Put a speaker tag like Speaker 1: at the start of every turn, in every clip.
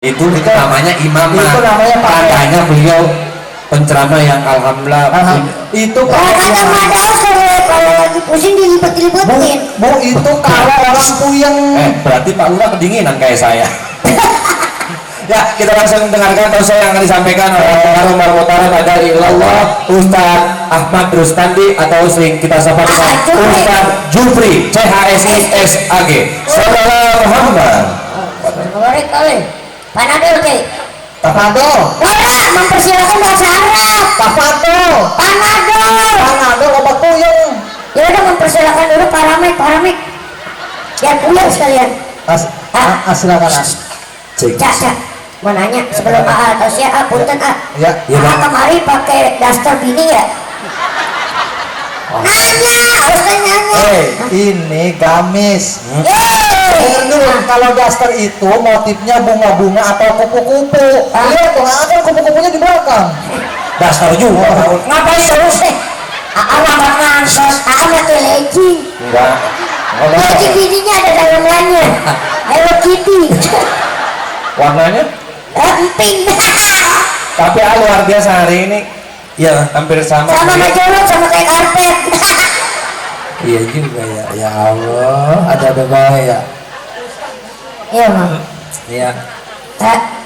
Speaker 1: itu namanya imam,
Speaker 2: itu namanya
Speaker 1: tandanya beliau penceramah yang alhamdulillah.
Speaker 2: Itu
Speaker 3: kata Madaus kalau lagi pusing dilipet-lipetin.
Speaker 2: Bu, itu kalau orang puyeng.
Speaker 1: Berarti Pak Lurah kedinginan kayak saya. Ya, kita langsung dengarkan tausiah yang akan disampaikan oleh pengaruh marmutaran ada ilallah Ustaz Ahmad Rustandi atau sering kita sapa dengan Ustaz Jufri CHSISAG. Salam Muhammad.
Speaker 3: Ngorek kali. Panadol ke?
Speaker 2: Panadol.
Speaker 3: Wah, mempersilakan bahasa Arab.
Speaker 2: Panadol.
Speaker 3: Panadol.
Speaker 2: Panadol obat puyeng.
Speaker 3: Ya udah mempersilakan dulu paramik. Biar puyeng sekalian.
Speaker 2: Silakan.
Speaker 3: Cak. Mau nanya sebelum atau siapa punten
Speaker 2: Ya,
Speaker 3: kemari pakai daster bini ya? Nanya, harus nanya.
Speaker 2: Ini gamis. Kalau daster itu motifnya bunga-bunga atau kupu-kupu. Lihat tuh, ada kupu-kupunya di belakang.
Speaker 1: Daster juga.
Speaker 3: Ngapain terus deh? Alamat ngansos, lagi legging.
Speaker 1: Enggak.
Speaker 3: Legging bininya ada dalamannya. Hello Kitty.
Speaker 1: Warnanya?
Speaker 3: Pink.
Speaker 1: Tapi luar biasa hari ini. Ya, hampir sama.
Speaker 3: Sama majorok sama kayak karpet.
Speaker 1: Iya juga ya. Ya Allah, ada ya.
Speaker 3: Iya, Mam.
Speaker 1: Iya.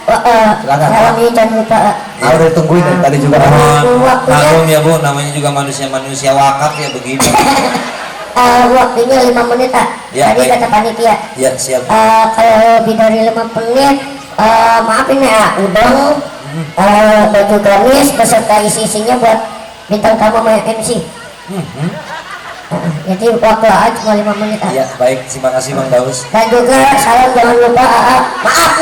Speaker 3: Salam ini jangan lupa.
Speaker 2: Udah tungguin dari tadi juga.
Speaker 1: Maklum ya Bu, namanya juga manusia wakaf ya begini.
Speaker 3: Waktunya 5 menit
Speaker 1: Ya,
Speaker 3: tadi kata panitia.
Speaker 1: Ya siap.
Speaker 3: Kalau lebih dari 5 menit, maafin ya, udang, baju gamis beserta isi-isinya buat bintang tamu sama MC. Jadi waktu cuma 5 menit.
Speaker 1: Ya baik, terima kasih Bang Daus.
Speaker 3: Dan juga salam jangan lupa, maaf.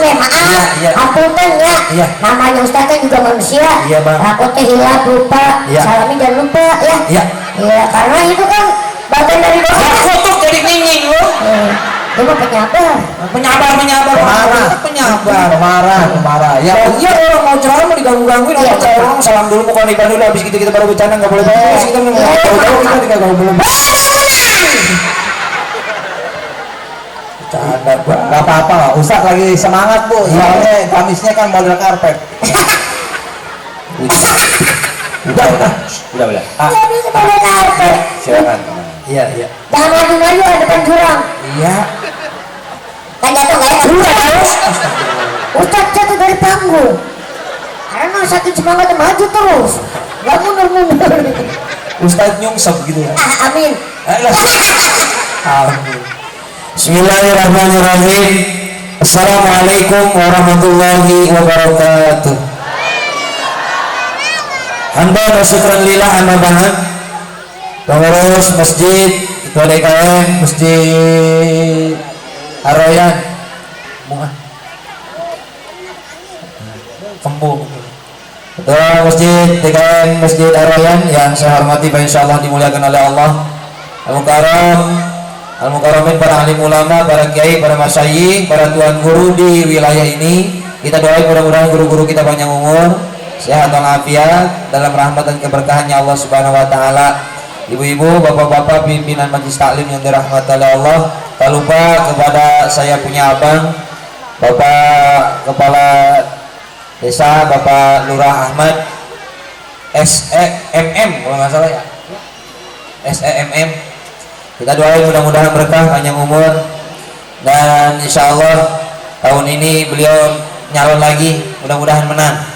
Speaker 1: Ya.
Speaker 3: Ampunten ya.
Speaker 1: Ya.
Speaker 3: Namanya Ustaz kan juga manusia.
Speaker 1: Iya, Bang.
Speaker 3: Takutnya hilaf lupa.
Speaker 1: Ya.
Speaker 3: Salamnya jangan lupa ya.
Speaker 1: Ya.
Speaker 3: Iya, karena itu kan bagian dari dosa.
Speaker 1: Kutuk jadi ninging lu.
Speaker 3: Itu mah penyabar.
Speaker 2: Marah. Ya,
Speaker 1: Iya orang mau ceramah mau diganggu-gangguin
Speaker 3: Iya,
Speaker 1: orang orang salam dulu pokoknya nikah dulu habis itu kita baru bercanda nggak boleh bahas kita nggak tahu kita tidak belum bercanda Bang.
Speaker 2: nggak apa-apa. Ustaz lagi semangat Bu. Soalnya gamisnya kan model karpet.
Speaker 1: Udah.
Speaker 3: Jadi sebagai karpet.
Speaker 1: Silakan. Iya.
Speaker 3: Jangan maju-maju di depan jurang.
Speaker 1: Iya.
Speaker 3: Kan jatuh nggak ya? Ustaz jatuh dari panggung. Karena saking semangatnya maju terus. Gak mundur.
Speaker 1: Ustaz nyungsep gitu ya.
Speaker 3: Amin.
Speaker 1: Amin. Bismillahirrahmanirrahim. Assalamualaikum warahmatullahi wabarakatuh. Hamdan wa syukran lillah amma ba'd. Pengurus masjid, ketua DKM Masjid Aroyan Kembung. Ketua Masjid DKM Masjid Aroyan yang saya hormati dan insyaallah dimuliakan oleh Allah. Al-Mukarramin, para alim ulama, para kiai, para masyayikh, para tuan guru di wilayah ini. Kita doain mudah-mudahan guru-guru kita panjang umur, sehat walafiat dalam rahmat dan keberkahannya Allah Subhanahu wa taala. Ibu-ibu, bapak-bapak pimpinan majelis taklim yang dirahmati oleh Allah. Tak lupa kepada saya punya abang, Bapak Kepala Desa, Bapak Lurah Ahmad SEMM kalau nggak salah ya. SEMM. Kita doain mudah-mudahan berkah, panjang umur, dan insya Allah tahun ini beliau nyalon lagi, mudah-mudahan menang.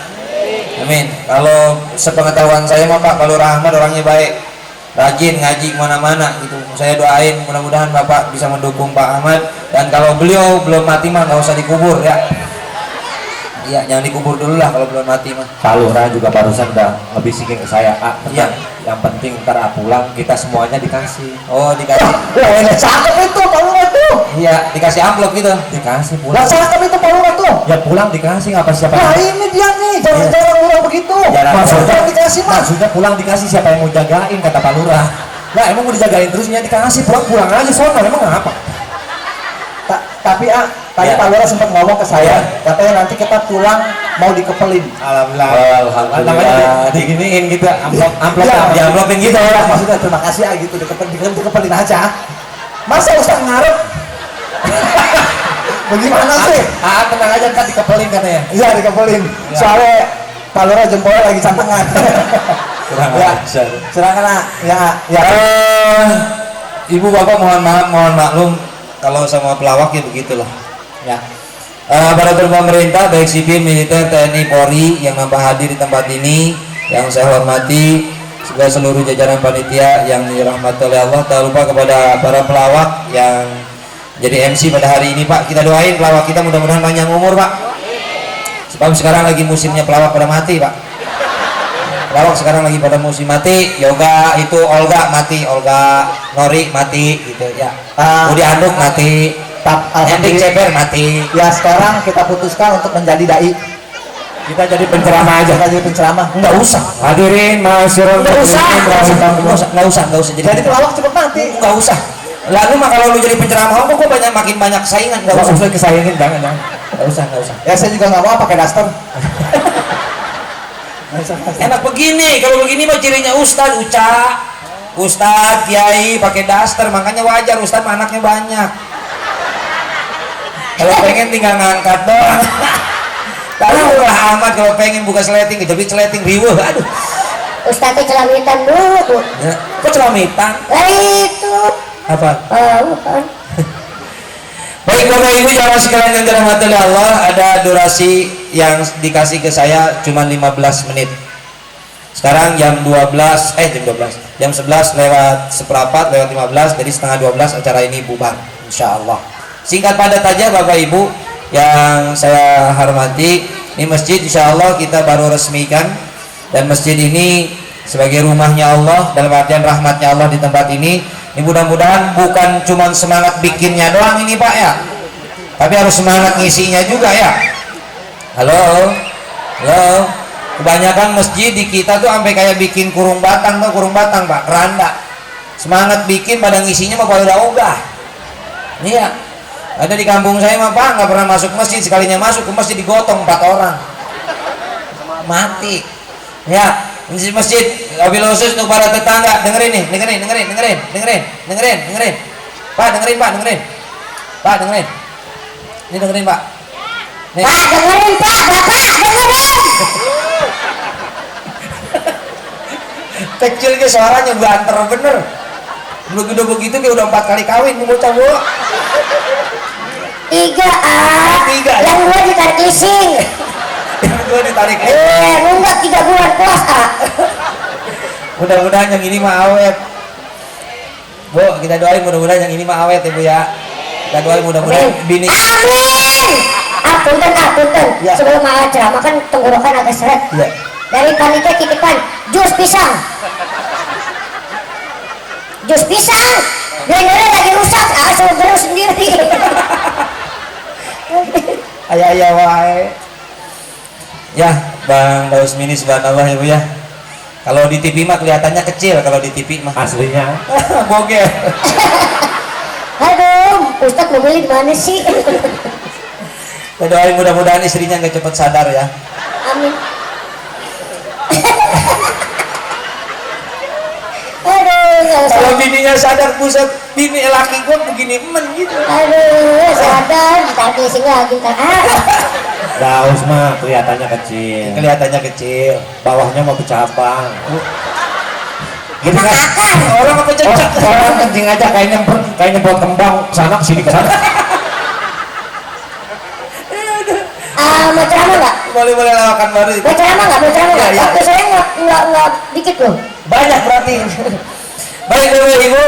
Speaker 1: Amin. Kalau sepengetahuan saya mah Pak Lurah Ahmad orangnya baik, rajin ngaji kemana-mana gitu. Saya doain mudah-mudahan Bapak bisa mendukung Pak Ahmad, dan kalau beliau belum mati mah nggak usah dikubur ya. Iya, jangan dikubur dulu lah kalau belum mati mah.
Speaker 4: Pak Lurah juga barusan udah ngebisikin ke saya,
Speaker 1: Iya.
Speaker 4: yang penting ntar pulang kita semuanya dikasih.
Speaker 1: Oh, dikasih.
Speaker 2: Wah, ini cakep itu Pak Lurah tuh.
Speaker 1: Iya, dikasih amplop gitu.
Speaker 4: Dikasih
Speaker 2: Lah
Speaker 4: pulang.
Speaker 2: cakep itu Pak Lurah tuh.
Speaker 4: Ya pulang dikasih apa siapa?
Speaker 2: Nah ini dia nih, jarang-jarang Lurah begitu. Maksudnya dikasih mas.
Speaker 4: Maksudnya pulang dikasih, siapa yang mau jagain kata Pak Lurah. Lah emang mau dijagain terusnya dikasih, pulang aja sono, emang apa?
Speaker 2: Tapi tadi Pak Lurah sempat ngomong ke saya, katanya nanti kita pulang mau dikepelin.
Speaker 1: Alhamdulillah. Namanya diginiin gitu, amplop diamplopin gitu.
Speaker 2: Maksudnya terima kasih dikepelin aja. Masa Ustaz ngarep? Bagaimana sih?
Speaker 4: Tenang aja kan dikepelin katanya.
Speaker 2: Iya dikepelin. Soalnya Pak Lurah jempolnya lagi cantengan.
Speaker 1: Kurang
Speaker 2: Ya,
Speaker 1: ajar.
Speaker 2: silakan nak. Ya.
Speaker 1: Ibu bapak mohon maaf, mohon maklum kalau sama pelawak ya begitulah. Ya. Aparatur pemerintah baik sipil, militer, TNI, Polri yang nampak hadir di tempat ini, yang saya hormati juga seluruh jajaran panitia yang dirahmati oleh Allah. Tak lupa kepada para pelawak yang jadi MC pada hari ini Pak. Kita doain pelawak kita mudah-mudahan panjang umur Pak. Sebab sekarang lagi musimnya pelawak pada mati Pak. Pelawak sekarang lagi pada musim mati. Yoga itu Olga mati, Olga Nori mati gitu ya. Budi Anduk mati, Hendrik Ceper mati.
Speaker 2: Ya sekarang kita putuskan untuk menjadi dai.
Speaker 4: Kita jadi penceramah aja.
Speaker 2: Kita jadi penceramah.
Speaker 1: Enggak usah.
Speaker 4: Hadirin masyarakat.
Speaker 1: Enggak usah
Speaker 2: Jadi pelawak cepet mati.
Speaker 1: Enggak usah. Lalu mah kalau lu jadi penceramah kok makin banyak saingan. Enggak usah.
Speaker 4: Usah kesaingin jangan.
Speaker 1: Enggak usah.
Speaker 2: Ya saya juga nggak mau pakai daster.
Speaker 1: Enak begini, kalau begini mah cirinya Ustad, Ustad, Kiai pakai daster, makanya wajar Ustad mah anaknya banyak. Kalau pengen tinggal ngangkat doang. Tahu lah amat kalau pengen buka sleting, kejepit sleting riweuh, aduh.
Speaker 3: Ustadz celamitan dulu tuh.
Speaker 1: Ya, kok celamitan?
Speaker 3: Itu.
Speaker 1: Apa?
Speaker 3: Bukan.
Speaker 1: Baik Bapak Ibu jamaah sekalian yang dirahmati oleh Allah, ada durasi yang dikasih ke saya cuma 15 menit. Sekarang jam 11, jam 11 lewat seperempat, lewat 15, jadi setengah 12 acara ini bubar, insya Allah. Singkat padat aja Bapak Ibu yang saya hormati, ini masjid insya Allah kita baru resmikan, dan masjid ini sebagai rumahnya Allah, dalam artian rahmatnya Allah di tempat ini. Ini mudah-mudahan bukan cuma semangat bikinnya doang ini Pak ya, tapi harus semangat ngisinya juga ya. Halo. Kebanyakan masjid di kita tuh sampai kayak bikin kurung batang Pak, keranda. Semangat bikin pada ngisinya mah pada udah ogah. Iya. Ada di kampung saya mah Pak nggak pernah masuk masjid, sekalinya masuk ke masjid digotong 4 orang. Mati. Ya. Masjid wabil khusus untuk para tetangga, dengerin nih, dengerin. Pak, dengerin. Ini dengerin Pak. Nih.
Speaker 3: Pak, dengerin Pak, Bapak, dengerin.
Speaker 1: Kecil ke suaranya banter bener. Begitu kayak udah 4 kali kawin nih bocah gua.
Speaker 3: 3
Speaker 1: Tiga, ya?
Speaker 3: yang 2 ditarik leasing.
Speaker 1: Yang gua ditarik.
Speaker 3: Nunggak 3 bulan puasa.
Speaker 1: Mudah-mudahan yang ini mah awet. Bu, kita doain mudah-mudahan yang ini mah awet ya Bu ya. Kita doain mudah-mudahan bini.
Speaker 3: Amin. Apunten.
Speaker 1: Ya.
Speaker 3: Sebelum ceramah kan tenggorokan agak seret.
Speaker 1: Iya.
Speaker 3: Dari panitia titipan jus pisang. Blender lagi rusak, asal gerus sendiri.
Speaker 1: Ayah wae. Ya, Bang Daus Mini subhanallah ya Bu ya. Kalau di TV mah kelihatannya kecil, kalau di TV mah
Speaker 4: Aslinya.
Speaker 1: bogel.
Speaker 3: Aduh, Ustadz mau beli di mana sih?
Speaker 1: Kita doain mudah-mudahan istrinya nggak cepat sadar ya.
Speaker 3: Amin. Aduh,
Speaker 1: Kalau bininya sadar, buset, bini laki gua begini gitu.
Speaker 3: aduh, sadar, tadi sih lagi kan.
Speaker 4: Daus mah kelihatannya kecil.
Speaker 1: Kelihatannya kecil.
Speaker 4: Bawahnya mau kecabang.
Speaker 1: Gini kan? Orang apa cecak?
Speaker 4: Orang kencing aja kayak nyemprot kembang sana kesini kesana.
Speaker 3: Mau ceramah nggak?
Speaker 1: Boleh lawakan baru itu.
Speaker 3: Mau ceramah nggak?
Speaker 1: Ya, ya.
Speaker 3: Waktu saya nggak dikit loh.
Speaker 1: Banyak berarti. Baik Bapak Ibu,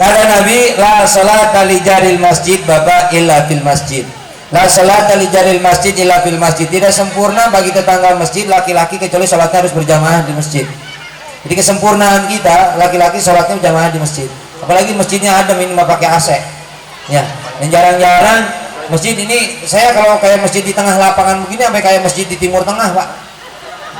Speaker 1: kata Nabi, la salata li jaril masjid baba illa fil masjid. La salata li jaril masjid illa fil masjid. Tidak sempurna bagi tetangga masjid laki-laki kecuali sholatnya harus berjamaah di masjid. Jadi kesempurnaan kita laki-laki sholatnya berjamaah di masjid. Apalagi masjidnya ada minimal pakai AC. Ya, dan jarang-jarang masjid ini, saya kalau kayak masjid di tengah lapangan begini sampai kayak masjid di Timur Tengah Pak.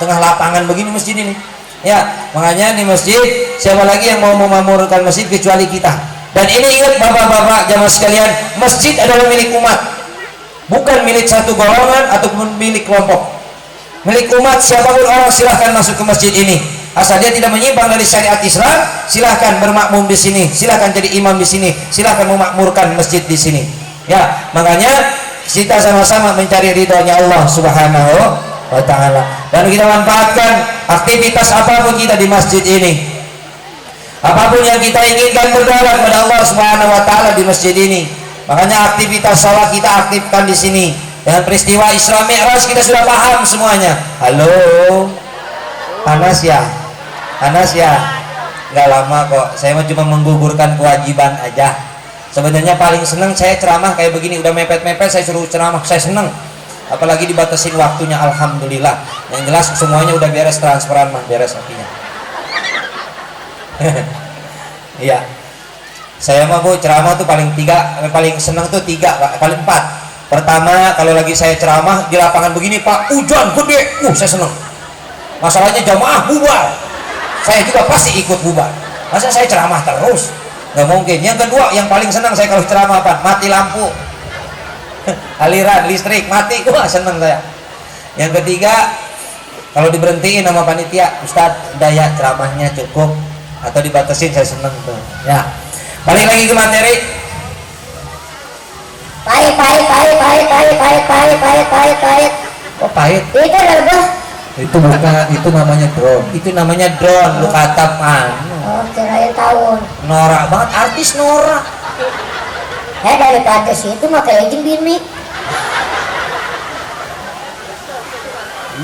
Speaker 1: Tengah lapangan begini masjid ini. Ya, makanya di masjid siapa lagi yang mau memakmurkan masjid kecuali kita. Dan ini ingat bapak-bapak jamaah sekalian, masjid adalah milik umat, bukan milik satu golongan ataupun milik kelompok. Milik umat, siapapun orang silahkan masuk ke masjid ini, asal dia tidak menyimpang dari syariat Islam. Silahkan bermakmum di sini, silahkan jadi imam di sini, silahkan memakmurkan masjid di sini. Ya, makanya kita sama-sama mencari ridhonya Allah Subhanahu wa Ta'ala, dan kita manfaatkan aktivitas apapun kita di masjid ini, apapun yang kita inginkan berdoa kepada Allah Subhanahu wa Ta'ala di masjid ini. Makanya aktivitas sholat kita aktifkan di sini. Dengan peristiwa Isra Mi'raj kita sudah paham semuanya. Halo, panas ya, panas ya. Nggak lama kok, saya cuma menggugurkan kewajiban aja. Sebenarnya paling senang saya ceramah kayak begini, udah mepet-mepet saya suruh ceramah, saya senang. Apalagi dibatasin waktunya, alhamdulillah. Yang jelas semuanya udah beres, transferan mah beres artinya. Iya. Saya mah Bu ceramah tuh paling senang tuh tiga, paling empat. Pertama, kalau lagi saya ceramah di lapangan begini, Pak, hujan gede, saya senang. Masalahnya jamaah bubar, saya juga pasti ikut bubar. Masa saya ceramah terus? Nggak mungkin. Yang kedua, yang paling senang saya kalau ceramah apa? Mati lampu, aliran listrik mati, senang saya. Yang ketiga, kalau diberhentiin sama panitia, Ustadz, udah ya ceramahnya cukup, atau dibatasin, saya senang tuh. Ya, balik lagi ke materi.
Speaker 3: Pahit.
Speaker 1: Oh pahit.
Speaker 3: Itu adalah
Speaker 2: Itu bukan, itu namanya drone.
Speaker 1: Itu namanya drone, lu kata
Speaker 3: oh, kirain tahun.
Speaker 1: norak banget, artis norak.
Speaker 3: Daripada situ mah kayak izin bini.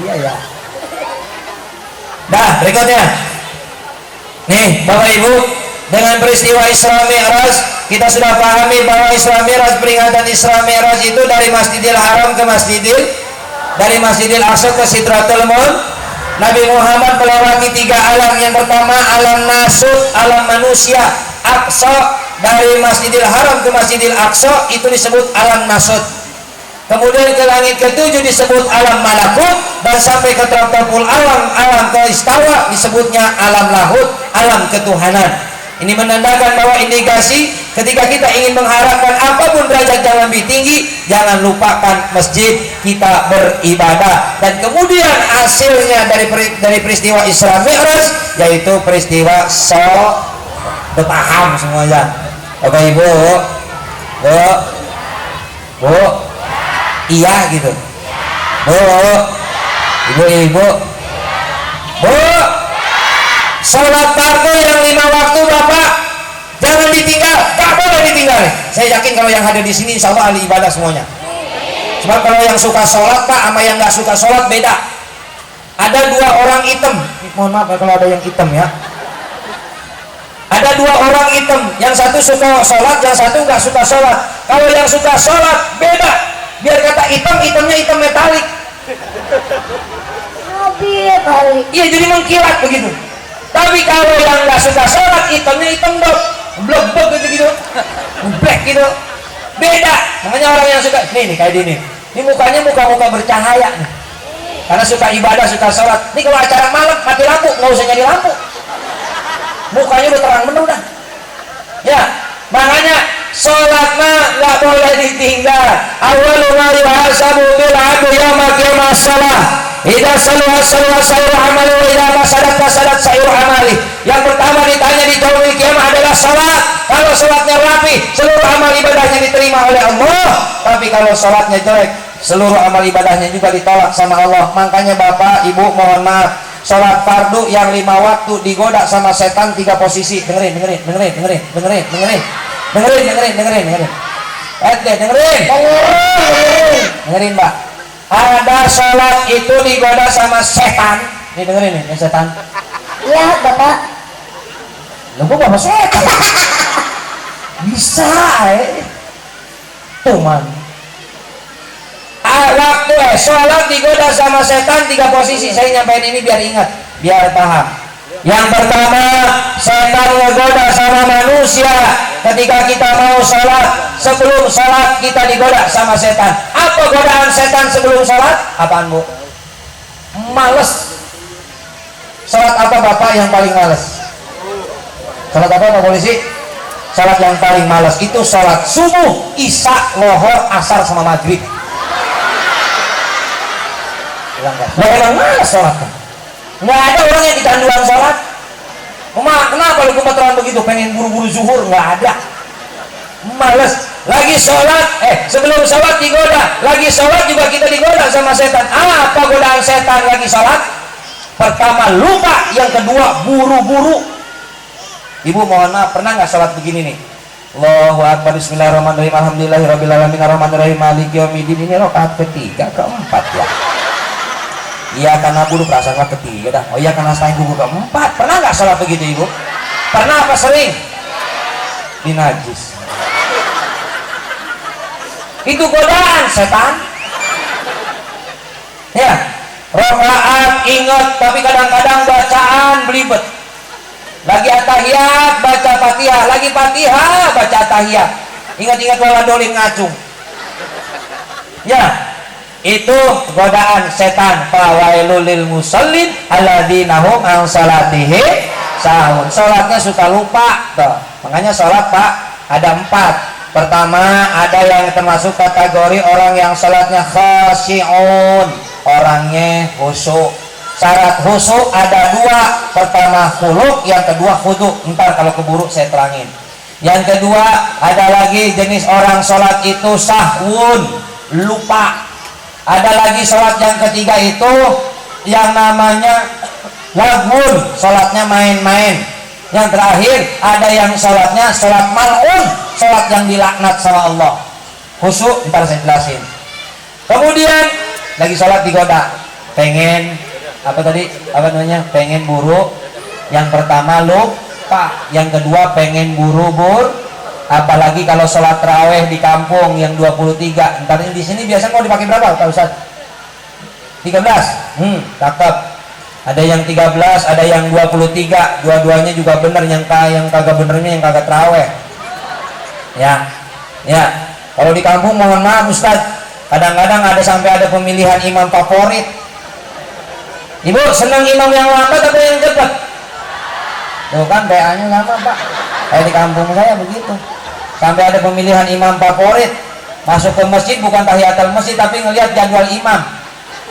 Speaker 2: Iya ya.
Speaker 1: Dah, berikutnya. Nih, Bapak Ibu, dengan peristiwa Isra Mi'raj, kita sudah pahami bahwa Isra Mi'raj, peringatan Isra Mi'raj itu dari Masjidil Haram ke dari Masjidil Aqsa ke Sidratul Muntaha. Nabi Muhammad melewati 3 alam. Yang pertama alam nasut, alam manusia. Aqsa, dari Masjidil Haram ke Masjidil Aqsa itu disebut alam nasut. Kemudian ke langit ke-7 disebut alam malakut, dan sampai ke Tropopul alam ke istawa disebutnya alam lahut, alam ketuhanan. Ini menandakan bahwa indikasi ketika kita ingin mengharapkan apapun derajat yang lebih tinggi, jangan lupakan masjid kita beribadah. Dan kemudian hasilnya dari peristiwa Isra Mi'raj, yaitu peristiwa paham semuanya. Bapak Ibu, Bu, iya gitu. Bu, ibu-ibu, Bu, sholat fardu yang 5 waktu Bapak jangan ditinggal, gak boleh ditinggal. Saya yakin kalau yang ada di sini insya Allah ahli ibadah semuanya. Sebab kalau yang suka sholat Pak sama yang nggak suka sholat beda. Ada 2 orang hitam, mohon maaf ya kalau ada yang hitam ya. Ada 2 orang hitam, yang satu suka sholat, yang satu nggak suka sholat. Kalau yang suka sholat beda, biar kata hitam, hitamnya hitam metalik.
Speaker 3: Balik.
Speaker 1: Iya, jadi mengkilat begitu. Tapi kalau yang nggak suka sholat, hitamnya hitam dok, blok gitu, black gitu, beda. Makanya orang yang suka, nih kayak gini, ini mukanya muka bercahaya nih, karena suka ibadah, suka sholat. Ini kalau acara malam mati lampu, nggak usah nyari lampu, mukanya udah terang bener dah. Ya, makanya sholat mah nggak boleh ditinggal. Awwalu ma yuhasabu bil abdu yaumal qiyamah shalah. Idza salwa sayru amali wa idza fasadat sayru amali. Yang pertama ditanya di yaumul qiyamah adalah salat. Kalau salatnya rapi, seluruh amal ibadahnya diterima oleh Allah. Tapi kalau salatnya jelek, seluruh amal ibadahnya juga ditolak sama Allah. Makanya Bapak, Ibu, mohon maaf, salat fardu yang 5 waktu digoda sama setan 3 posisi. Dengerin. Dengerin, Mbak. Ada sholat itu digoda sama setan. Nih dengerin nih, yang setan.
Speaker 3: Iya Bapak.
Speaker 1: Lu kok Bapak setan? Bisa, tuh man. Waktu sholat digoda sama setan 3 posisi. Saya nyampein ini biar ingat, biar paham. Yang pertama, setan ngegoda sama manusia ketika kita mau sholat. Sebelum sholat kita digoda sama setan. Apa godaan setan sebelum sholat? Apaan Bu? Males. Sholat apa Bapak yang paling males? Sholat apa Pak Polisi? Sholat yang paling males itu sholat subuh, isya, lohor, asar sama maghrib. Memang males sholatnya. Nggak ada orang yang kecanduan sholat. Kenapa lu gemeteran begitu pengen buru-buru zuhur? Nggak ada. Males. lagi sholat, sebelum sholat digoda, lagi sholat juga kita digoda sama setan. Apa godaan setan lagi sholat? Pertama lupa, yang kedua buru-buru. Ibu mohon maaf, pernah nggak sholat begini nih? Allahu Akbar, bismillahirrahmanirrahim, alhamdulillahirabbil alamin, arrahmanirrahim, maliki yaumiddin. Ini rakaat ketiga, keempat ya. Iya karena buru prasangka ketiga dah. Oh iya karena nasta'in gugur keempat. Pernah nggak sholat begitu ibu? Pernah apa sering? Dinajis. Itu godaan setan. Ya, rakaat ingat, tapi kadang-kadang bacaan belibet. Lagi atahiyat baca fatihah, lagi fatihah baca atahiyat. Ingat-ingat wala dolin ngacung. Ya, itu godaan setan. Fawailul lil musallin alladzina hum an salatihim sahun. Salatnya suka lupa. Tuh. Makanya salat Pak ada 4. Pertama, ada yang termasuk kategori orang yang salatnya khasyi'un, orangnya khusyuk. Syarat khusyuk ada 2. Pertama khuluq, yang kedua khudu. Ntar kalau keburu saya terangin. Yang kedua, ada lagi jenis orang sholat itu sahwun, lupa. Ada lagi sholat yang ketiga itu yang namanya lagwun, sholatnya main-main. Yang terakhir ada yang sholatnya sholat mal'un, sholat yang dilaknat sama Allah. Khusyuk, ntar saya jelasin. Kemudian lagi sholat digoda, pengen apa tadi, apa namanya, pengen buru. Yang pertama lupa, yang kedua pengen buru-buru. Apalagi kalau sholat taraweh di kampung yang 23. Ntar di sini biasa mau dipakai berapa Pak Ustaz? 13. Cakep. Ada yang 13, ada yang 23. Dua-duanya juga benar. Yang kagak benernya yang kagak taraweh. Ya. Ya. Kalau di kampung mohon maaf Ustaz, kadang-kadang ada sampai ada pemilihan imam favorit. Ibu senang imam yang lambat atau yang cepat? Tuh kan BA-nya lama Pak. Kayak di kampung saya begitu. Sampai ada pemilihan imam favorit. Masuk ke masjid bukan tahiyatul masjid tapi ngelihat jadwal imam.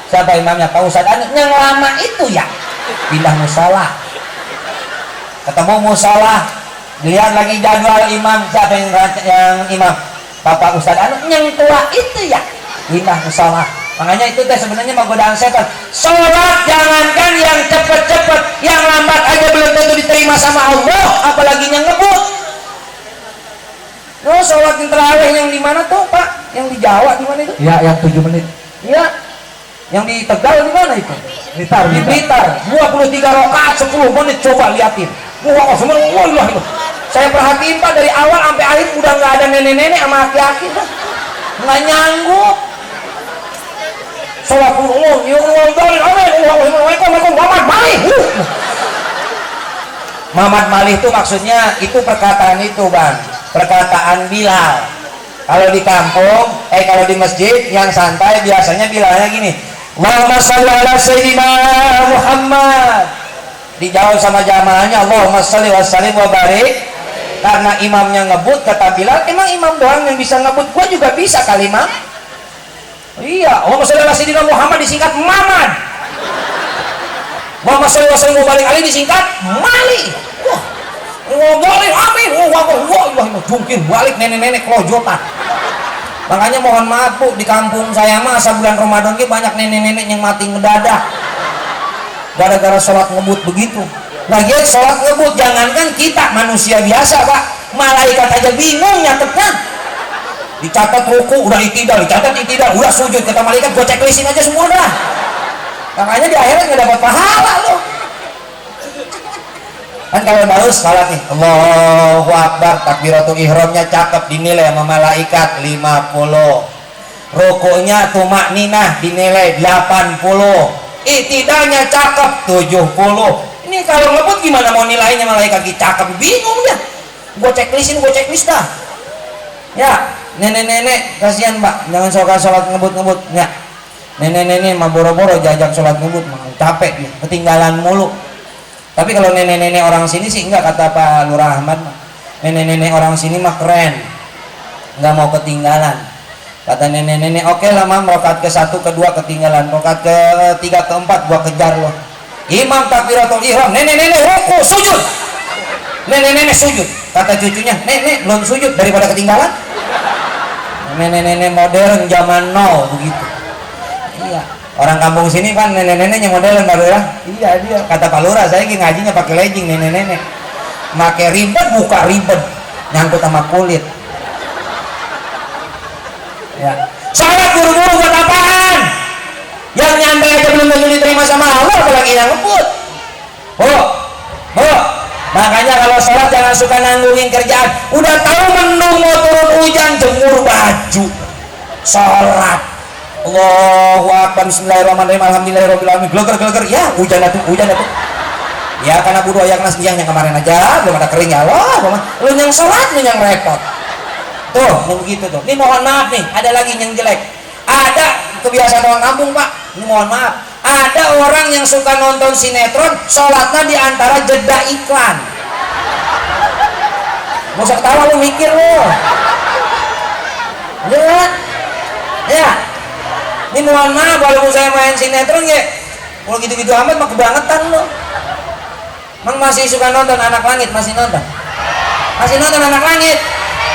Speaker 1: Siapa imamnya? Pak Ustadz Anu. Yang lama itu ya pindah musola. Ketemu musola, lihat lagi jadwal imam. Siapa yang imam? Bapak Ustadz Anu. Yang tua itu ya pindah musola. Makanya itu teh sebenarnya mah godaan setan. Sholat jangankan yang cepet-cepet, yang lambat aja belum tentu diterima sama Allah, apalagi yang ngebut. Oh, sholat yang terawih yang di mana tuh Pak? Yang di Jawa di mana itu?
Speaker 2: Ya, yang 7 menit.
Speaker 1: Iya. Yang di Tegal di mana itu?
Speaker 2: Blitar.
Speaker 1: Di Blitar. 23 rakaat 10 menit, coba liatin. Wah, semuanya itu. Saya perhatiin Pak dari awal sampai akhir udah nggak ada nenek-nenek sama aki-aki Pak. Nggak nyanggup. Sholat Allah, ya Allah, Assalamualaikum, Muhammad Malih. Muhammad Malih itu maksudnya itu perkataan itu Bang, perkataan Bilal. Kalau di kampung, kalau di masjid yang santai biasanya Bilalnya gini, Allahumma sholli ala Sayyidina Muhammad. Dijawab sama jamaahnya, Allahumma sholli wa sallim wa barik. Karena imamnya ngebut, kata Bilal, emang imam doang yang bisa ngebut, gua juga bisa kali Imam. Iya, Allahumma sholli ala Sayyidina Muhammad disingkat Mamad. Allahumma sholli wa sallim wa barik alaihi disingkat Mali. Wah, boleh amin. Wah, jungkir balik nenek-nenek kelojotan. Makanya mohon maaf Bu, di kampung saya mah bulan Ramadan ini banyak nenek-nenek yang mati ngedadak. Gara-gara sholat ngebut begitu. Lagian sholat ngebut, jangankan kita manusia biasa Pak, malaikat aja bingung nyatetnya. Dicatat ruku udah itidal, dicatat itidal udah sujud, kata malaikat gue checklistin aja semua dah. Makanya di akhirat nggak dapat pahala loh. Kan kalau harus salat nih, Allahu Akbar, takbiratul ihramnya cakep dinilai sama malaikat 50. Rukunya tumakninah dinilai 80. Itidalnya cakep 70. Ini kalau ngebut gimana mau nilainya malaikat cakep, bingung dah. Gue checklist dah. Ya, nenek-nenek kasihan Pak, jangan sholat ngebut-ngebut ya. Nenek-nenek mah boro-boro jajak sholat ngebut, mah capek nih, ketinggalan mulu. Tapi kalau nenek-nenek orang sini sih enggak, kata Pak Lurah Ahmad. Nenek-nenek orang sini mah keren, nggak mau ketinggalan. Kata nenek-nenek, oke lah Mam, rakaat ke-1, ke-2 ketinggalan, rakaat ke-3, ke-4 gua kejar loh. Imam takbiratul ihram, nenek-nenek ruku sujud. Nenek-nenek sujud. Kata cucunya, nenek belum sujud daripada ketinggalan. nenek-nenek modern zaman now begitu. Iya, orang kampung sini kan nenek-neneknya modern baru ya. Iya dia. Kata Pak Lurah, saya ngajinya pakai legging nenek-nenek. Pakai ribet, buka ribet, nyangkut sama kulit. Ya. Salat buru-buru buat apaan? Yang nyantai aja belum tentu diterima sama Allah, apalagi yang ngebut. Makanya kalau sholat jangan suka nanggungin kerjaan. Udah tahu mendung mau turun hujan, jemur baju. Sholat. Allahu Akbar, bismillahirrahmanirrahim, alhamdulillahirrahmanirrahim. Geleger. Ya, hujan atuh. Ya karena budu ayak nas yang kemarin aja belum ada kering ya Allah. Lu yang sholat, lu yang repot. Tuh, begitu tuh. Ini mohon maaf nih, ada lagi yang jelek. Ada kebiasaan orang kampung Pak. Ini mohon maaf. Ada orang yang suka nonton sinetron, sholatnya di antara jeda iklan. Gak usah ketawa lu, mikir lu. Ya. Ini mohon maaf, walaupun saya main sinetron ya, kalau gitu-gitu amat mah kebangetan lu. Emang masih suka nonton Anak Langit? Masih nonton Anak Langit.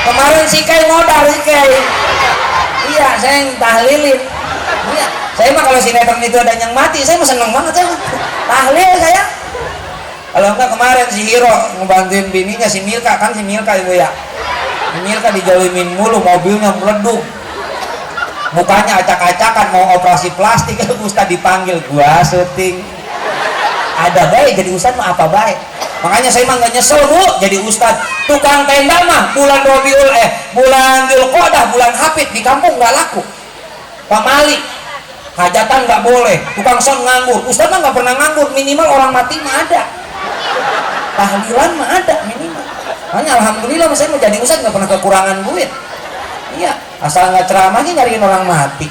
Speaker 1: Kemarin si Kai modal si Kai. Iya, saya yang tahlilin. Iya, saya mah kalau sinetron itu ada yang mati, saya mah seneng banget saya. Tahlil saya. Kalau enggak kemarin si Hiro ngebantuin bininya si Milka, kan si Milka ibu ya. Si Milka dijauhin mulu, mobilnya meleduk. Mukanya acak-acakan mau operasi plastik, Ustad dipanggil, gua syuting. Ada baik jadi ustad mah apa baik. Makanya saya mah nggak nyesel bu jadi ustad. Tukang tenda mah bulan Dzulqa'dah, bulan Hafid di kampung nggak laku. Pamali hajatan nggak boleh, tukang son nganggur. Ustad mah nggak pernah nganggur, minimal orang mati mah ada, tahlilan mah ada minimal. Makanya alhamdulillah saya mau jadi ustad nggak pernah kekurangan duit. Iya, asal nggak ceramahnya nyariin orang mati.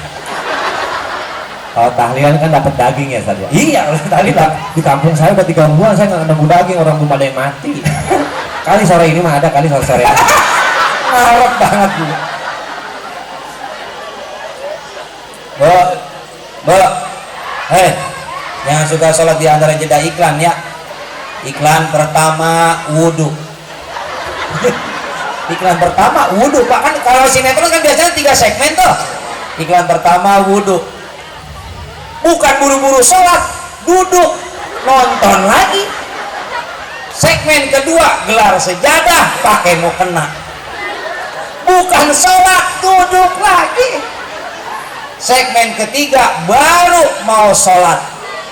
Speaker 4: Kalau tahlilan kan dapat daging ya Ustaz ya?
Speaker 1: Iya, tahlilan.
Speaker 4: Di kampung saya udah 3 bulan saya nggak nemu daging, orang belum ada yang mati. Kali sore ini mah ada, kali sore ini.
Speaker 1: Ngarep banget dulu. Bo, yang suka sholat di antara jeda iklan ya. Iklan pertama wudhu. Iklan pertama wudhu Pak, kan kalau sinetron kan biasanya 3 segmen tuh. Iklan pertama wudhu. Bukan buru-buru sholat, duduk nonton lagi. Segmen kedua gelar sejadah pakai mukena. Bukan sholat, duduk lagi. Segmen ketiga baru mau sholat,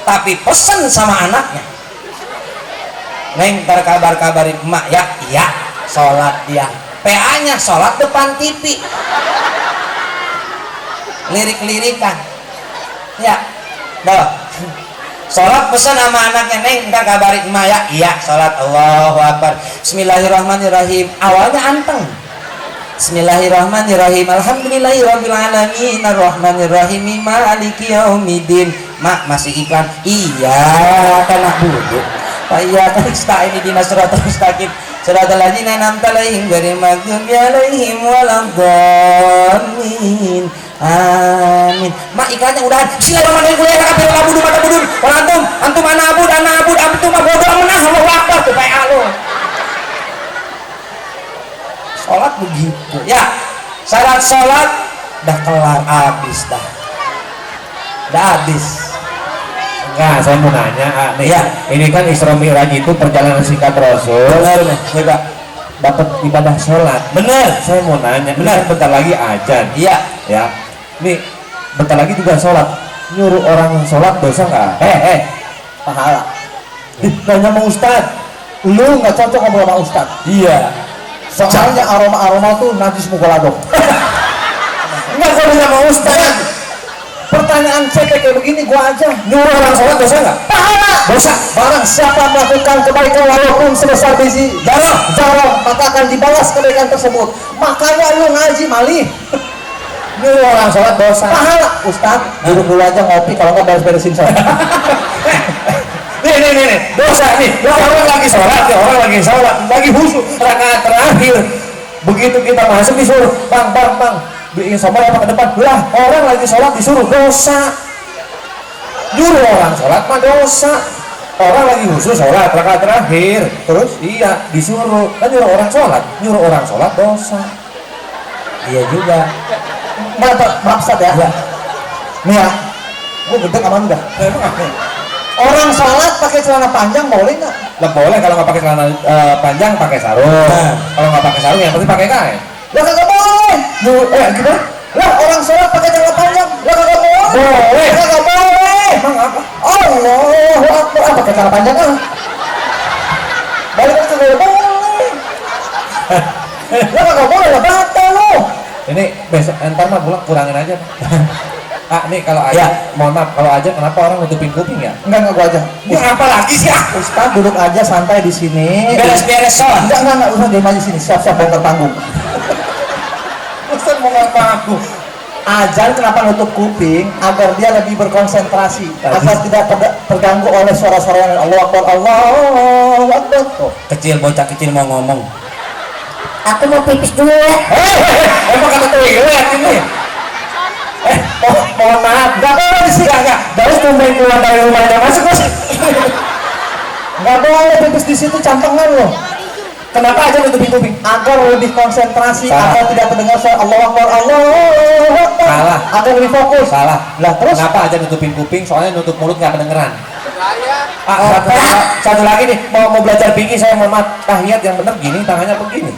Speaker 1: tapi pesen sama anaknya. Neng ntar kabarin emak ya, iya sholat dia. PA-nya sholat depan TV. Lirik-lirikan. Ya. Sholat pesan sama anaknya, Neng ntar kabarin emak ya. Iya sholat, Allahu Akbar. Bismillahirrahmanirrahim. Awalnya anteng. Bismillahirrahmanirrahim. Alhamdulillahirrahmanirrahim. Arrahmanirrahim. Maliki yaumiddin. Mak masih iklan. Iya kan budu. Iya kan nasta'in ihdinas siratal mustaqim. Siratal ladzina an'amta 'alaihim ghairil maghdubi 'alaihim waladdallin. Amin. Mak iklannya udahan. Bismillahirrahmanirrahim. Kuliah kafir labudu mata budun. Wal antum ana abud antum mah bodoh menah. Allahu Akbar tuh PA lu. Sholat begitu. Ya. Syarat sholat dah kelar habis dah. Dah habis.
Speaker 4: Enggak, saya mau nanya nih.
Speaker 1: Ya.
Speaker 4: Ini kan Isra Mi'raj itu perjalanan singkat Rasul.
Speaker 1: Benar Pak.
Speaker 4: Dapat ibadah sholat.
Speaker 1: Benar.
Speaker 4: Saya mau nanya,
Speaker 1: Benar.
Speaker 4: ini bentar lagi azan.
Speaker 1: Iya.
Speaker 4: Ya. Nih, bentar lagi juga sholat. Nyuruh orang sholat dosa nggak?
Speaker 2: Pahala.
Speaker 4: Nanya sama Ustad.
Speaker 2: Lu nggak cocok ngobrol sama Ustad.
Speaker 1: Iya.
Speaker 2: Soalnya aroma tuh najis mukolado.
Speaker 1: Enggak kok sama Ustaz.
Speaker 2: Pertanyaan saya kayak begini, gua aja.
Speaker 1: Nyuruh orang sholat dosa nggak?
Speaker 2: Pahala.
Speaker 1: Dosa.
Speaker 2: Barang siapa melakukan kebaikan walaupun sebesar biji zarah, maka akan dibalas kebaikan tersebut. Makanya lu ngaji malih.
Speaker 1: Nyuruh orang sholat dosa.
Speaker 2: Pahala. Ustaz, duduk dulu aja ngopi, kalau nggak beres-beresin sholat.
Speaker 1: Nih, dosa nih. Orang lagi sholat, lagi khusyuk, rakaat terakhir. Begitu kita masuk disuruh, bang, bikin sobat apa ke depan. Lah, orang lagi sholat disuruh dosa. Nyuruh orang sholat mah dosa. Orang lagi khusyuk sholat, rakaat terakhir. Terus, iya, disuruh. Kan nyuruh orang sholat dosa. Iya juga.
Speaker 2: Maaf Ustaz ya. Nih ya, gue gedek sama enggak? Orang sholat pakai celana panjang boleh nggak?
Speaker 4: Lah boleh kalau nggak pakai celana panjang pakai sarung. Kalau nggak pakai sarung yang penting pakai kain.
Speaker 2: Lah kagak boleh.
Speaker 4: Gimana?
Speaker 2: Lah orang sholat pakai celana panjang, lah kagak boleh.
Speaker 4: Boleh.
Speaker 2: Kagak boleh.
Speaker 4: Emang apa?
Speaker 2: Allahu Akbar. Pakai celana panjang ah. Balik ke kagak boleh. Lah kagak boleh, lah batal lo.
Speaker 4: Ini besok entar mah pulang kurangin aja. Nih kalau aja, mohon maaf kalau aja kenapa orang nutupin kuping ya?
Speaker 2: Enggak gua aja.
Speaker 4: Ya apa lagi sih?
Speaker 2: Ustaz duduk aja santai di sini.
Speaker 1: Beres-beres sholat.
Speaker 2: Enggak usah diam aja sini. Siap-siap bongkar panggung.
Speaker 4: Ustaz mau ngapa aku?
Speaker 2: Ajar kenapa nutup kuping agar dia lebih berkonsentrasi, agar tidak terganggu oleh suara-suara yang Allahu Akbar, Allahu Akbar.
Speaker 1: Oh, kecil bocah kecil mau ngomong.
Speaker 3: Aku mau pipis dulu ya.
Speaker 4: Emang kata tuh lihat ini. Mohon maaf, nggak boleh di sini, nggak. Baru tumben keluar dari rumahnya masuk.
Speaker 2: Nggak boleh pipis di situ, cantengan loh.
Speaker 4: Kenapa aja nutupin kuping?
Speaker 2: Agar lebih konsentrasi,
Speaker 4: Salah.
Speaker 2: agar tidak terdengar suara Allahu Akbar, Allahu Akbar.
Speaker 4: Salah.
Speaker 2: Agar lebih fokus.
Speaker 4: Salah.
Speaker 2: Lah terus?
Speaker 4: Kenapa aja nutupin kuping? Soalnya nutup mulut nggak kedengeran. Satu lagi nih, mau belajar fikih saya mohon maaf. Tahiyat yang benar gini, tangannya begini.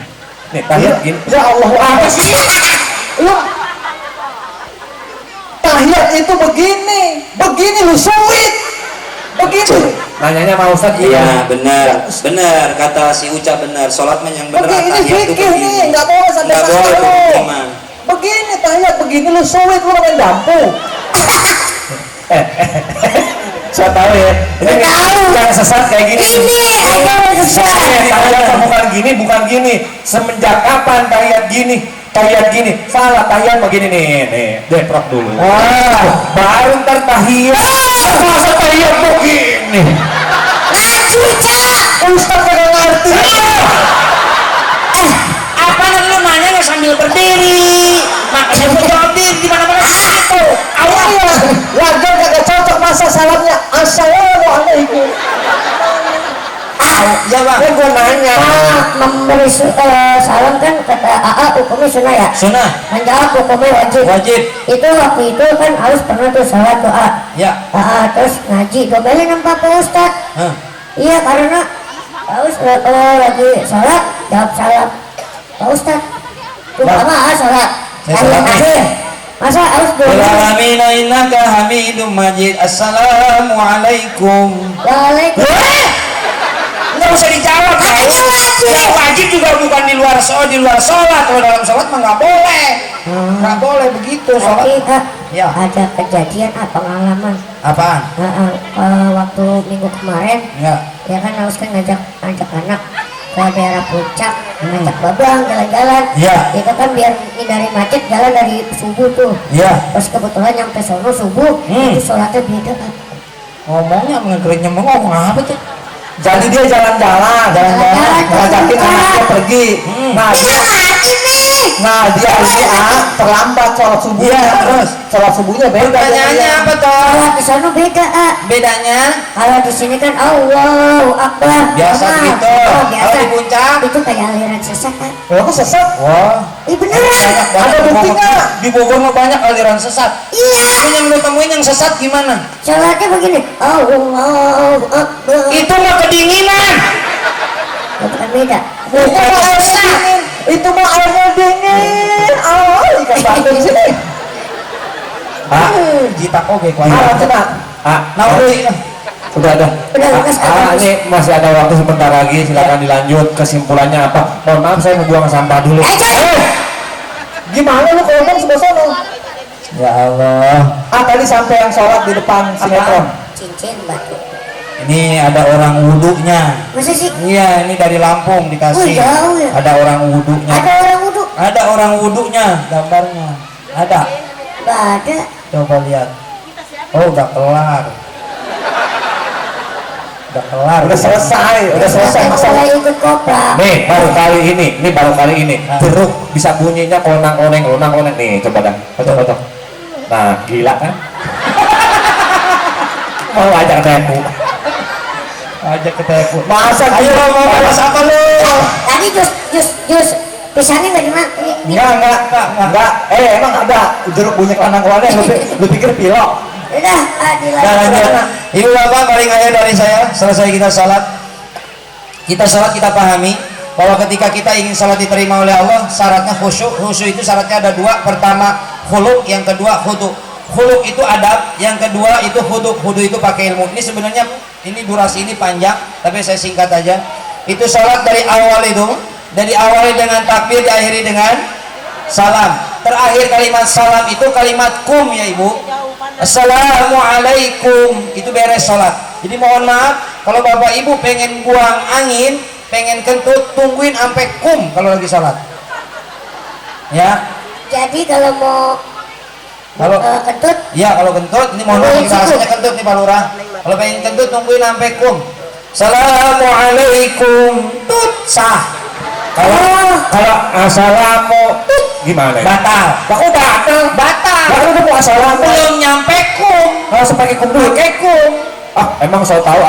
Speaker 4: Nih tahiyat gini.
Speaker 2: Ya Allah, apa sih? Lu tahiyat itu begini lu suit, begini.
Speaker 4: Nanyanya mau Ustaz
Speaker 1: Iya benar, benar kata si Uca benar. Sholat mah yang benar
Speaker 2: Begini
Speaker 1: tahiyat tuh
Speaker 2: fikih nih,
Speaker 1: begini.
Speaker 2: nggak boleh sampai
Speaker 1: Nggak boleh
Speaker 2: salah lu.
Speaker 1: begini mah.
Speaker 2: Begini tahiyat begini lu suit, lu main dampu.
Speaker 4: Saya tahu ya. Ini yang sesat kayak gini.
Speaker 3: Ini agama sesat.
Speaker 4: Tahiyat bukan gini. Semenjak kapan tahiyat gini? Tahiyat gini, salah tahiyat begini nih, deprok dulu. Wah, baru ntar tahiyat. Masa tahiyat begini?
Speaker 3: Ngaji, Cak.
Speaker 2: Ustaz kagak ngerti.
Speaker 1: Apa lu nanya nggak sambil berdiri? Makanya gua jawab di mana-mana situ.
Speaker 2: Awal ya, warga kagak cocok masa salamnya. Assalamualaikum.
Speaker 1: Ya bang.
Speaker 2: Gue nanya.
Speaker 3: Memberi salam kan kata AA hukumnya sunnah ya.
Speaker 1: Sunnah.
Speaker 3: Menjawab hukumnya wajib.
Speaker 1: Wajib.
Speaker 3: Itu waktu itu kan harus pernah tuh salat doa.
Speaker 1: Ya.
Speaker 3: Terus ngaji domelin nampak Pak Ustad. Iya karena harus lagi salat jawab salam Pak Ustad. Umpama salat.
Speaker 1: Saya salat nih.
Speaker 3: Masa harus doa.
Speaker 1: Alamina innaka hamidum majid. Assalamualaikum.
Speaker 3: Waalaikumsalam.
Speaker 1: Nggak usah dijawab.
Speaker 3: Makanya wajib.
Speaker 1: Yang wajib juga bukan di luar sholat. Kalau dalam sholat mah nggak boleh. Nggak boleh begitu sholat.
Speaker 3: Tapi Kak,
Speaker 1: Ya.
Speaker 3: ada kejadian pengalaman.
Speaker 1: Apaan?
Speaker 3: Waktu minggu kemarin
Speaker 1: Ya.
Speaker 3: ya kan harus kan ngajak anak ke daerah puncak, ngajak babang jalan-jalan.
Speaker 1: Ya.
Speaker 3: Itu kan biar hindari macet jalan dari subuh tuh.
Speaker 1: Ya.
Speaker 3: Terus kebetulan nyampe sono subuh, itu sholatnya beda Kak.
Speaker 1: Ngomongnya mengekernya ngomong apa tuh?
Speaker 2: Jadi dia jalan-jalan, ngajakin anaknya pergi. Nah dia ini terlambat sholat subuhnya.
Speaker 1: Iya, terus?
Speaker 2: Sholat subuhnya beda.
Speaker 1: Pertanyaannya apa toh?
Speaker 3: Kalau di sono beda
Speaker 1: Bedanya?
Speaker 3: Kalau di sini kan Allahu Akbar.
Speaker 1: Biasa
Speaker 3: Nah,
Speaker 1: gitu.
Speaker 3: biasa.
Speaker 1: Kalau di puncak?
Speaker 3: Itu kayak aliran sesat Kak.
Speaker 2: Lo kok sesat?
Speaker 1: Wah.
Speaker 3: Beneran.
Speaker 2: Ada buktinya?
Speaker 1: Di Bogor mah banyak aliran sesat.
Speaker 3: Iya.
Speaker 1: Ini yang lu temuin yang sesat gimana?
Speaker 3: Sholatnya begini. Allahu Akbar.
Speaker 1: Itu mah kedinginan.
Speaker 3: Bukan beda.
Speaker 2: Itu mah airnya dingin. Itu mah airnya dingin. Ikan bandeng sini.
Speaker 1: Jita oke
Speaker 2: Coba.
Speaker 1: Nah,
Speaker 4: Sudah ada.
Speaker 3: Udah, Lukas,
Speaker 4: Ini masih ada waktu sebentar lagi, silakan dilanjut. Kesimpulannya apa? Mohon maaf saya mau buang sampah dulu.
Speaker 2: Gimana lu kalau ngomong sebelah sono?
Speaker 1: Ya Allah.
Speaker 2: Tadi sampai yang sholat di depan sinetron.
Speaker 3: Cincin batu.
Speaker 1: Ini ada orang wudhunya.
Speaker 3: Masa sih?
Speaker 1: Iya, ini dari Lampung dikasih.
Speaker 3: Oh, jauh ya?
Speaker 1: Ada orang wudhunya.
Speaker 3: Ada orang wudhu?
Speaker 1: Ada orang wudhunya, gambarnya. Ada.
Speaker 3: Gak ada.
Speaker 1: Coba lihat. Oh, udah kelar. Udah kelar.
Speaker 2: Udah selesai
Speaker 3: Saya mulai ikut kopra.
Speaker 4: Nih baru kali ini. Jeruk bisa bunyinya konang-koneng. Nih coba dah. Foto. Nah, gila kan? Mau ajak tepu.
Speaker 1: Ajak ke telepon.
Speaker 2: Masa
Speaker 1: Ayo
Speaker 2: gitu?
Speaker 1: mau bahas apa lu?
Speaker 3: Tadi jus Pisangnya nggak dimakan.
Speaker 2: Enggak. Emang ada jeruk bunyi lanang keluarnya lu pikir pilok.
Speaker 3: Udah,
Speaker 1: Dan lanjut. Ibu bapak paling akhir dari saya, selesai kita salat. Kita salat kita pahami bahwa ketika kita ingin salat diterima oleh Allah, syaratnya khusyuk. Khusyuk itu syaratnya ada dua. Pertama khuluq, yang kedua khudu. Khuluq itu adab, yang kedua itu khudu. Khudu itu pakai ilmu. Ini sebenarnya ini durasi ini panjang, tapi saya singkat aja. Itu salat dari awal itu, dari awalnya dengan takbir, diakhiri dengan salam. Terakhir kalimat salam itu kalimat kum ya ibu. Assalamualaikum, itu beres salat. Jadi mohon maaf kalau bapak ibu pengen buang angin, pengen kentut, tungguin sampai kum kalau lagi salat. Ya.
Speaker 3: Jadi kalau mau kentut,
Speaker 1: Ya kalau kentut, ini mohon maaf kita rasanya kentut nih Pak Lurah. Kalau pengen kentut tungguin sampai kum. Assalamualaikum, tut sah.
Speaker 4: Kalau assalamu gimana ya?
Speaker 1: Batal.
Speaker 4: Aku batal. Lalu aku mau assalamu.
Speaker 1: Belum nyampe kum.
Speaker 4: Langsung pakai kum dulu.
Speaker 1: Pakai kum.
Speaker 4: Emang saya tahu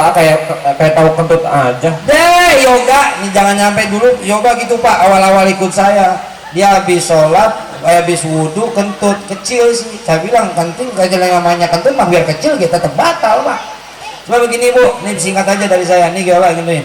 Speaker 4: kayak tahu kentut aja.
Speaker 1: Deh yoga, nih jangan nyampe dulu yoga gitu Pak. Awal-awal ikut saya, dia habis sholat, habis wudhu kentut kecil sih. Saya bilang kentut kayak namanya kentut mah biar kecil kita tetap batal Pak. Coba begini Bu, ini singkat aja dari saya. Nih gila gini.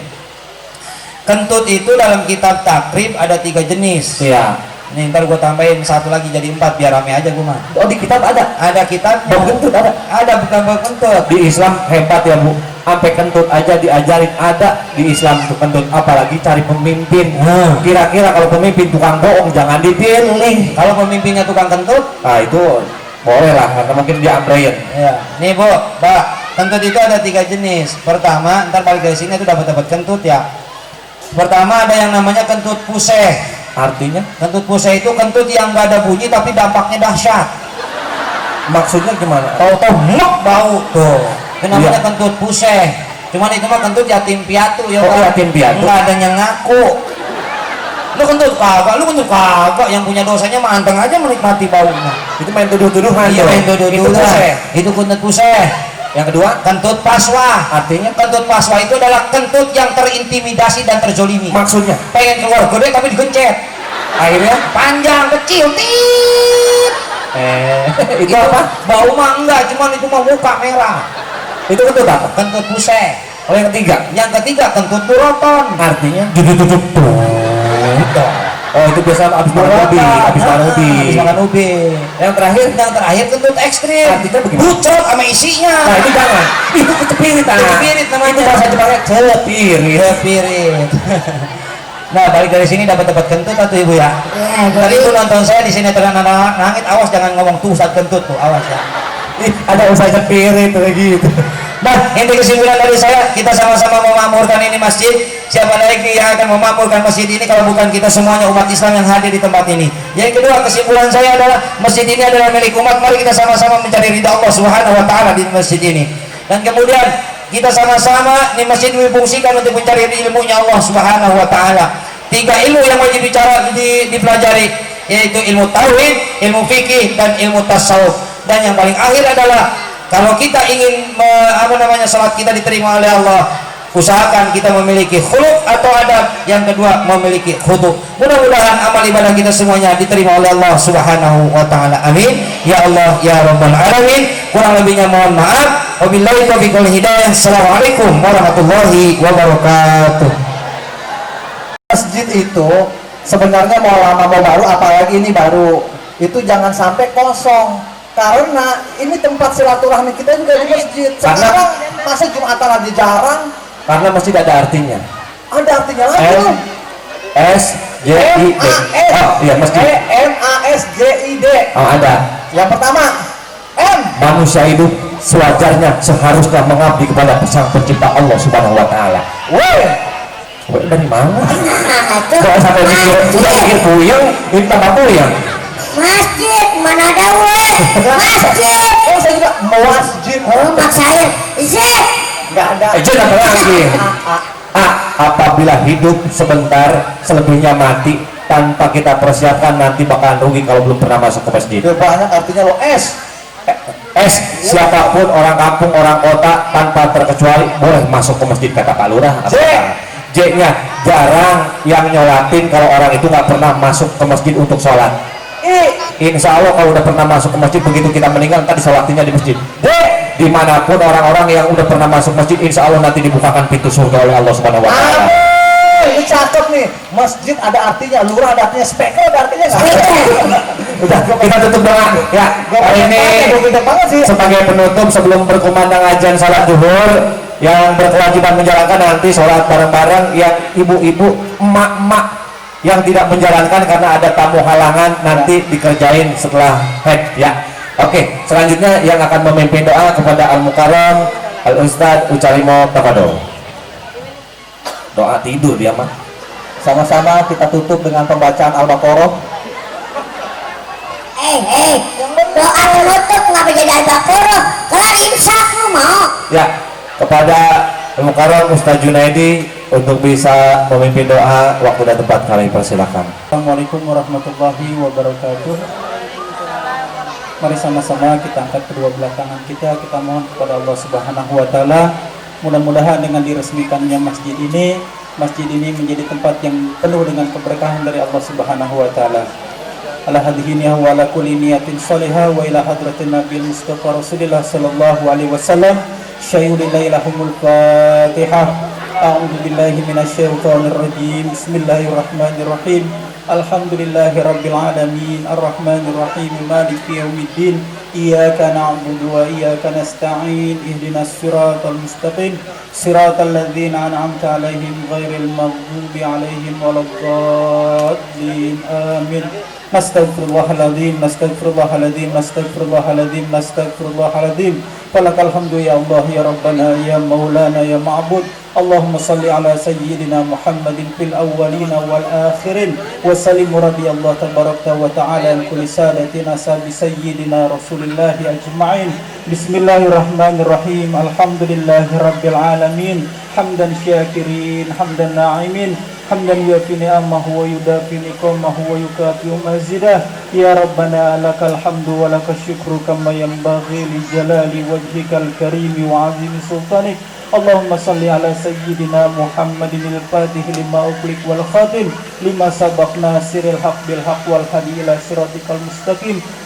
Speaker 1: Kentut itu dalam kitab takrib ada 3 jenis.
Speaker 4: Iya.
Speaker 1: Nih ntar gue tambahin satu lagi jadi 4 biar rame aja gue mah.
Speaker 4: Oh di kitab ada.
Speaker 1: Ada kitabnya.
Speaker 4: Bau kentut ada.
Speaker 1: Ada bukan bau kentut.
Speaker 4: Di Islam hebat ya Bu. Sampai kentut aja diajarin ada di Islam tuh kentut. Apalagi cari pemimpin. Kira-kira kalau pemimpin tukang bohong jangan dipilih.
Speaker 1: Kalau pemimpinnya tukang kentut,
Speaker 4: Nah itu boleh lah karena mungkin dia amrein.
Speaker 1: ya. Nih Bu, Mbak, kentut itu ada 3 jenis. Pertama, ntar balik dari sini itu dapat kentut ya. Pertama ada yang namanya kentut puseh.
Speaker 4: Artinya
Speaker 1: Kentut puseh itu kentut yang gak ada bunyi tapi dampaknya dahsyat.
Speaker 4: maksudnya gimana?
Speaker 1: Tahu-tahu mek bau tuh. Itu namanya
Speaker 4: Iya.
Speaker 1: kentut puseh. Cuman itu mah kentut yatim piatu ya.
Speaker 4: Oh,
Speaker 1: Pak.
Speaker 4: yatim piatu.
Speaker 1: Nggak ada yang ngaku. Lu kentut kagak, yang punya dosanya mah anteng aja menikmati baunya.
Speaker 4: Itu main tuduh-tuduhan.
Speaker 1: Iya,
Speaker 4: tuh.
Speaker 1: main tuduh-tuduhan.
Speaker 4: Itu puseh.
Speaker 1: Itu kentut puseh.
Speaker 4: Yang kedua
Speaker 1: Kentut paswah.
Speaker 4: artinya
Speaker 1: Kentut paswah itu adalah kentut yang terintimidasi dan terzolimi.
Speaker 4: maksudnya
Speaker 1: Pengen keluar gede tapi digencet.
Speaker 4: akhirnya
Speaker 1: Panjang, kecil, tit.
Speaker 4: itu apa?
Speaker 1: Bau mah enggak, cuman itu mah muka merah.
Speaker 4: Itu kentut apa?
Speaker 1: Kentut puseh.
Speaker 4: Oh yang ketiga
Speaker 1: Yang ketiga kentut buroton.
Speaker 4: artinya duduk. Oh itu biasa abis makan ubi, abis makan ubi.
Speaker 1: Habis makan ubi.
Speaker 4: Yang terakhir
Speaker 1: Yang terakhir kentut ekstrim.
Speaker 4: Artinya bagaimana?
Speaker 1: Bucot sama isinya.
Speaker 4: Nah itu jangan. Itu kecepirit.
Speaker 1: Kecepirit namanya.
Speaker 4: Itu bahasa Jepangnya kecepirit.
Speaker 1: Kepirit. Nah balik dari sini dapat kentut atau ibu ya?
Speaker 3: ya
Speaker 1: Tadi
Speaker 3: jadi
Speaker 1: itu nonton saya di sini terang nangit, awas jangan ngomong tuh saat kentut tuh, awas ya.
Speaker 4: Ih, ada usaha cepirit kayak gitu.
Speaker 1: Nah, inti kesimpulan dari saya, kita sama-sama memakmurkan ini masjid. Siapa lagi yang akan memakmurkan masjid ini kalau bukan kita semuanya umat Islam yang hadir di tempat ini. Yang kedua, kesimpulan saya adalah masjid ini adalah milik umat. Mari kita sama-sama mencari ridha Allah Subhanahu wa taala di masjid ini. Dan kemudian kita sama-sama di masjid difungsikan untuk mencari ilmunya Allah Subhanahu wa taala. 3 ilmu yang wajib dipelajari, yaitu ilmu tauhid, ilmu fikih, dan ilmu tasawuf. Dan yang paling akhir adalah kalau kita ingin salat kita diterima oleh Allah, usahakan kita memiliki khuluq atau adab. Yang kedua memiliki khudu. Mudah-mudahan amal ibadah kita semuanya diterima oleh Allah Subhanahu wa taala. Amin. Ya Allah ya rabbal alamin. Kurang lebihnya mohon maaf. Wabillahi taufiq wal hidayah. Assalamualaikum warahmatullahi wabarakatuh.
Speaker 2: Masjid itu sebenarnya mau lama mau baru, apalagi ini baru, itu jangan sampai kosong. Karena ini tempat silaturahmi kita juga di masjid. Sekarang masa Jumatan aja jarang.
Speaker 4: Karena masjid ada artinya.
Speaker 2: Ada artinya lagi tuh.
Speaker 4: MSJID. Oh iya masjid.
Speaker 2: MASJID.
Speaker 4: Oh ada.
Speaker 2: Yang pertama M.
Speaker 4: Manusia hidup sewajarnya seharusnya mengabdi kepada sang pencipta Allah Subhanahu wa taala. Weh dari mana?
Speaker 3: nah itu
Speaker 4: Kok sampai mikir puyeng, ini tambah puyeng.
Speaker 3: masjid mana ada weh masjid.
Speaker 2: Oh saya juga masjid.
Speaker 3: Oh mak saya Zek.
Speaker 2: Nggak ada.
Speaker 4: Jangan apa lagi. Apabila hidup sebentar, selebihnya mati tanpa kita persiapkan, nanti bakalan rugi kalau belum pernah masuk ke masjid.
Speaker 2: Itu banyak artinya lo S.
Speaker 4: Siapapun orang kampung, orang kota tanpa terkecuali boleh masuk ke masjid kata Pak Lurah.
Speaker 2: Z.
Speaker 4: J-nya jarang yang nyolatin kalau orang itu nggak pernah masuk ke masjid untuk sholat. Insya Allah kalau udah pernah masuk ke masjid, begitu kita meninggal tadi sholatnya di masjid. D, dimanapun orang-orang yang udah pernah masuk masjid, insya Allah nanti dibukakan pintu surga oleh Allah Subhanahu Wa Taala.
Speaker 2: Ini cakep nih, masjid ada artinya, lurah ada artinya, speaker ada artinya nggak?
Speaker 4: Udah, kita tutup doa ya. Hari ini sebagai penutup sebelum berkumandang azan salat zuhur, yang berkewajiban menjalankan nanti sholat bareng-bareng, yang ibu-ibu, emak-emak yang tidak menjalankan karena ada tamu halangan nanti dikerjain setelah head ya. Oke, selanjutnya yang akan memimpin doa kepada Al Mukarram Al Ustadz Ucarimo Tafadol. Doa tidur dia mah.
Speaker 2: Sama-sama kita tutup dengan pembacaan Al-Baqarah.
Speaker 3: Doa penutup kenapa jadi Al-Baqarah? Kelar imsak lu mau?
Speaker 4: Ya, kepada Al Mukarram Ustadz Junaidi untuk bisa memimpin doa, waktu dan tempat kami persilakan.
Speaker 5: Assalamualaikum warahmatullahi wabarakatuh. Mari sama-sama kita angkat kedua belah tangan kita mohon kepada Allah Subhanahu wa taala, mudah-mudahan dengan diresmikannya masjid ini menjadi tempat yang penuh dengan keberkahan dari Allah Subhanahu wa taala. Ala hadhihi wa ala kulli niyatin shalihah wa ila hadratin nabiyil mustafa Rasulillah sallallahu alaihi wasallam. Syai'ulillahil Fatihah. A'udzu billahi minasyaitonir rajim. Bismillahirrahmanirrahim. Alhamdulillahi rabbil alamin arrahmanir rahim maliki yaumiddin. Iyyaka na'budu wa iyyaka nasta'in. Ihdinas siratal mustaqim. Siratal ladzina an'amta 'alaihim ghairil maghdubi 'alaihim waladdallin. Amin. Nastaghfirullahaladzim, nastaghfirullahaladzim, nastaghfirullahaladzim, nastaghfirullahaladzim. Falakal hamdu ya Allah ya Rabbana ya Maulana ya Ma'bud. Allahumma salli ala sayyidina Muhammadin fil awwalina wal akhirin. Wa sallim radiyallahu tabarakta wa ta'ala an kulli sadatina sabi sayyidina Rasulillahi ajma'in. Bismillahirrahmanirrahim. Alhamdulillahi rabbil alamin. Hamdan syakirin, hamdan na'imin. Hamdan yuafi ni'amahu wa yudafi niqamahu wa yukafi mazidah. Ya Rabbana lakal hamdu wa lakal syukru kama yanbaghi li jalali wajhikal karimi wa azimi sultanik. Allahumma salli ala sayyidina Muhammadin al-fatih lima uqlik wal khatim lima sabaq nasiril haq bil haq wal hadi ila siratikal mustaqim